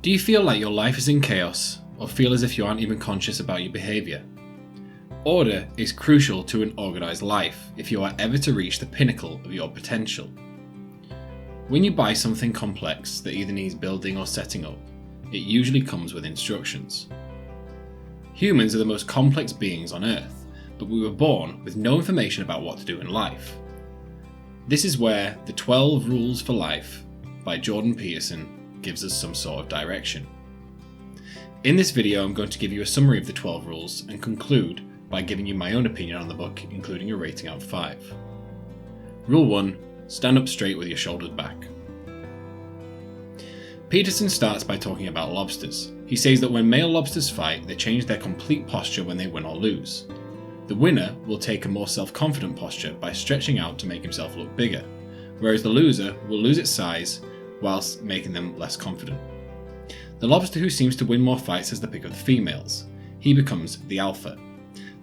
Do you feel like your life is in chaos, or feel as if you aren't even conscious about your behaviour? Order is crucial to an organised life if you are ever to reach the pinnacle of your potential. When you buy something complex that either needs building or setting up, it usually comes with instructions. Humans are the most complex beings on Earth, but we were born with no information about what to do in life. This is where the 12 Rules for Life by Peterson gives us some sort of direction. In this video, I'm going to give you a summary of the 12 rules and conclude by giving you my own opinion on the book, including a rating out of 5. Rule 1. Stand up straight with your shoulders back. Peterson starts by talking about lobsters. He says that when male lobsters fight, they change their complete posture when they win or lose. The winner will take a more self-confident posture by stretching out to make himself look bigger, whereas the loser will lose its size whilst making them less confident. The lobster who seems to win more fights has the pick of the females. He becomes the alpha.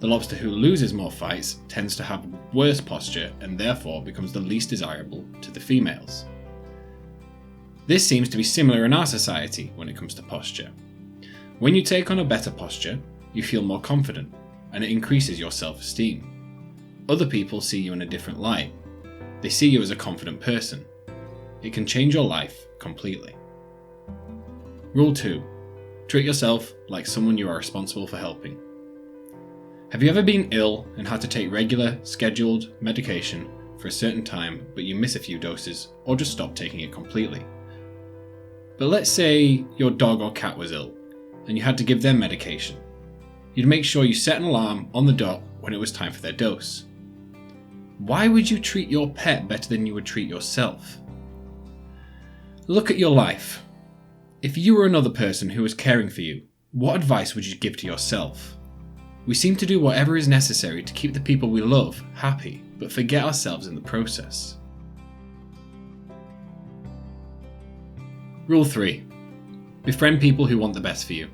The lobster who loses more fights tends to have worse posture and therefore becomes the least desirable to the females. This seems to be similar in our society when it comes to posture. When you take on a better posture, you feel more confident and it increases your self-esteem. Other people see you in a different light. They see you as a confident person. It can change your life completely. Rule 2. Treat yourself like someone you are responsible for helping. Have you ever been ill and had to take regular, scheduled medication for a certain time, but you miss a few doses or just stop taking it completely? But let's say your dog or cat was ill and you had to give them medication. You'd make sure you set an alarm on the dot when it was time for their dose. Why would you treat your pet better than you would treat yourself? Look at your life. If you were another person who was caring for you, what advice would you give to yourself? We seem to do whatever is necessary to keep the people we love happy, but forget ourselves in the process. Rule 3. Befriend people who want the best for you.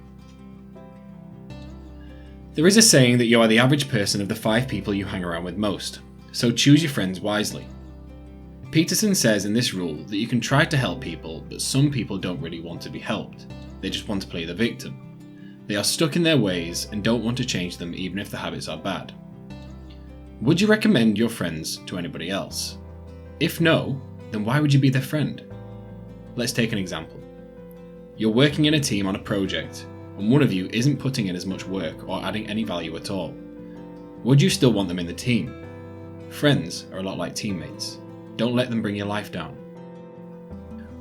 There is a saying that you are the average person of the 5 people you hang around with most, so choose your friends wisely. Peterson says in this rule that you can try to help people, but some people don't really want to be helped. They just want to play the victim. They are stuck in their ways and don't want to change them even if the habits are bad. Would you recommend your friends to anybody else? If no, then why would you be their friend? Let's take an example. You're working in a team on a project, and one of you isn't putting in as much work or adding any value at all. Would you still want them in the team? Friends are a lot like teammates. Don't let them bring your life down.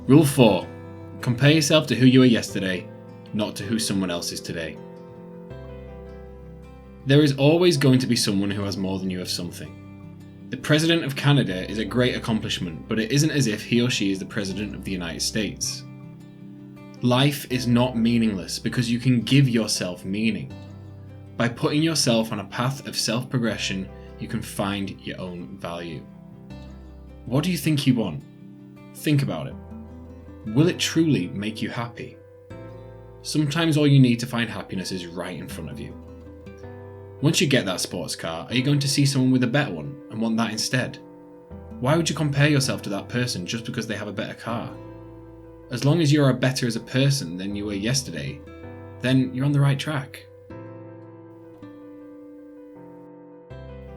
Rule 4. Compare yourself to who you were yesterday, not to who someone else is today. There is always going to be someone who has more than you of something. The President of Canada is a great accomplishment, but it isn't as if he or she is the President of the United States. Life is not meaningless because you can give yourself meaning. By putting yourself on a path of self-progression, you can find your own value. What do you think you want? Think about it. Will it truly make you happy? Sometimes all you need to find happiness is right in front of you. Once you get that sports car, are you going to see someone with a better one and want that instead? Why would you compare yourself to that person just because they have a better car? As long as you are better as a person than you were yesterday, then you're on the right track.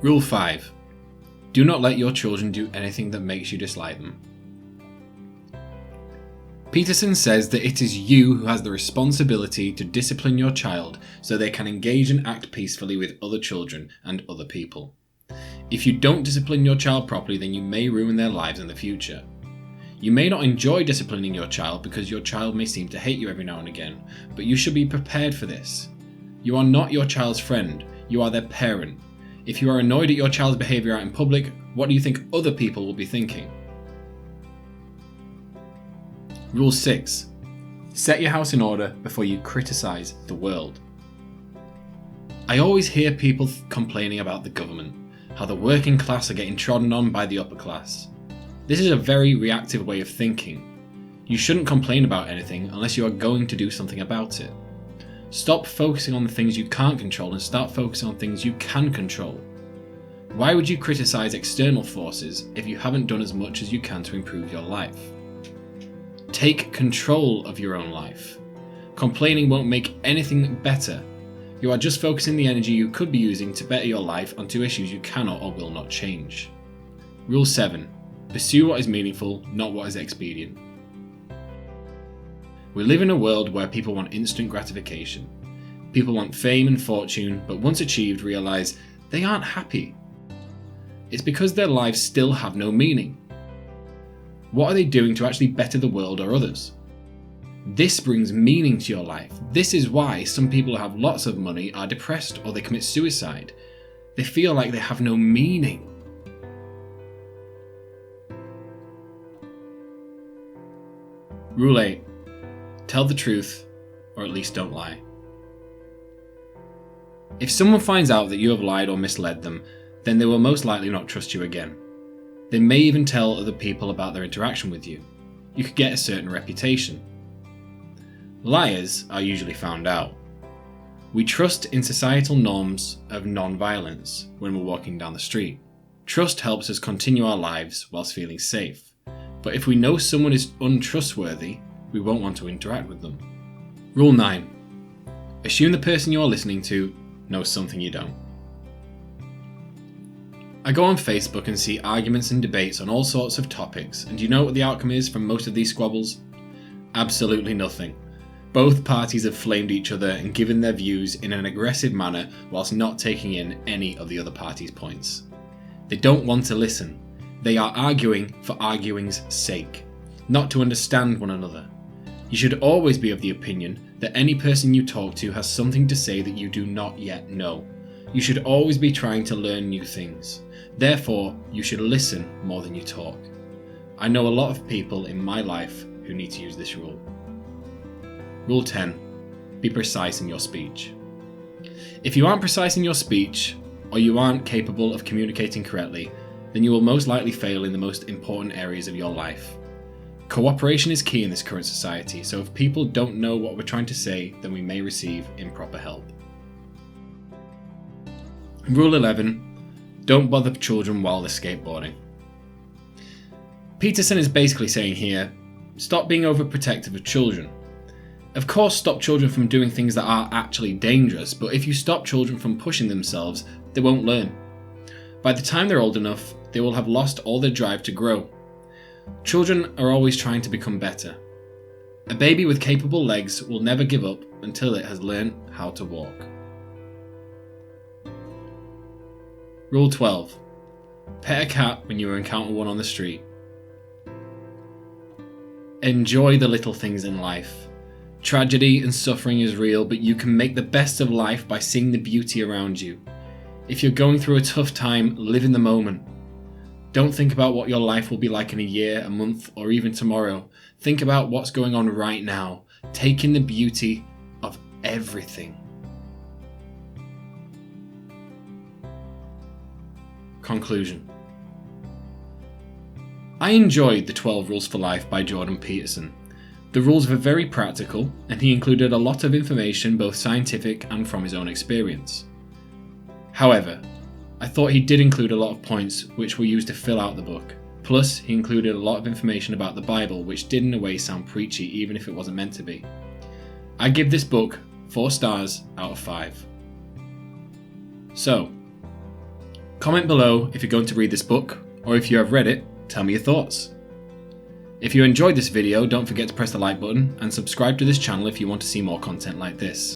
Rule 5. Do not let your children do anything that makes you dislike them. Peterson says that it is you who has the responsibility to discipline your child so they can engage and act peacefully with other children and other people. If you don't discipline your child properly, then you may ruin their lives in the future. You may not enjoy disciplining your child because your child may seem to hate you every now and again, but you should be prepared for this. You are not your child's friend, you are their parent. If you are annoyed at your child's behaviour out in public, what do you think other people will be thinking? Rule 6. Set your house in order before you criticise the world. I always hear people complaining about the government, how the working class are getting trodden on by the upper class. This is a very reactive way of thinking. You shouldn't complain about anything unless you are going to do something about it. Stop focusing on the things you can't control and start focusing on things you can control. Why would you criticise external forces if you haven't done as much as you can to improve your life? Take control of your own life. Complaining won't make anything better. You are just focusing the energy you could be using to better your life onto issues you cannot or will not change. Rule 7. Pursue what is meaningful, not what is expedient. We live in a world where people want instant gratification. People want fame and fortune, but once achieved realise they aren't happy. It's because their lives still have no meaning. What are they doing to actually better the world or others? This brings meaning to your life. This is why some people who have lots of money are depressed or they commit suicide. They feel like they have no meaning. Rule 8. Tell the truth, or at least don't lie. If someone finds out that you have lied or misled them, then they will most likely not trust you again. They may even tell other people about their interaction with you. You could get a certain reputation. Liars are usually found out. We trust in societal norms of non-violence when we're walking down the street. Trust helps us continue our lives whilst feeling safe. But if we know someone is untrustworthy, we won't want to interact with them. Rule 9. Assume the person you are listening to knows something you don't. I go on Facebook and see arguments and debates on all sorts of topics, and do you know what the outcome is from most of these squabbles? Absolutely nothing. Both parties have flamed each other and given their views in an aggressive manner whilst not taking in any of the other party's points. They don't want to listen. They are arguing for arguing's sake, not to understand one another. You should always be of the opinion that any person you talk to has something to say that you do not yet know. You should always be trying to learn new things. Therefore, you should listen more than you talk. I know a lot of people in my life who need to use this rule. Rule 10. Be precise in your speech. If you aren't precise in your speech, or you aren't capable of communicating correctly, then you will most likely fail in the most important areas of your life. Cooperation is key in this current society, so if people don't know what we're trying to say, then we may receive improper help. Rule 11. Don't bother children while they're skateboarding. Peterson is basically saying here, stop being overprotective of children. Of course, stop children from doing things that are actually dangerous, but if you stop children from pushing themselves, they won't learn. By the time they're old enough, they will have lost all their drive to grow. Children are always trying to become better. A baby with capable legs will never give up until it has learned how to walk. Rule 12. Pet a cat when you encounter one on the street. Enjoy the little things in life. Tragedy and suffering is real, but you can make the best of life by seeing the beauty around you. If you're going through a tough time, live in the moment. Don't think about what your life will be like in a year, a month, or even tomorrow. Think about what's going on right now. Take in the beauty of everything. Conclusion. I enjoyed the 12 Rules for Life by Jordan Peterson. The rules were very practical, and he included a lot of information, both scientific and from his own experience. However, I thought he did include a lot of points which were used to fill out the book. Plus, he included a lot of information about the Bible, which did in a way sound preachy even if it wasn't meant to be. I give this book 4 stars out of 5. So, comment below if you're going to read this book, or if you have read it, tell me your thoughts. If you enjoyed this video, don't forget to press the like button and subscribe to this channel if you want to see more content like this.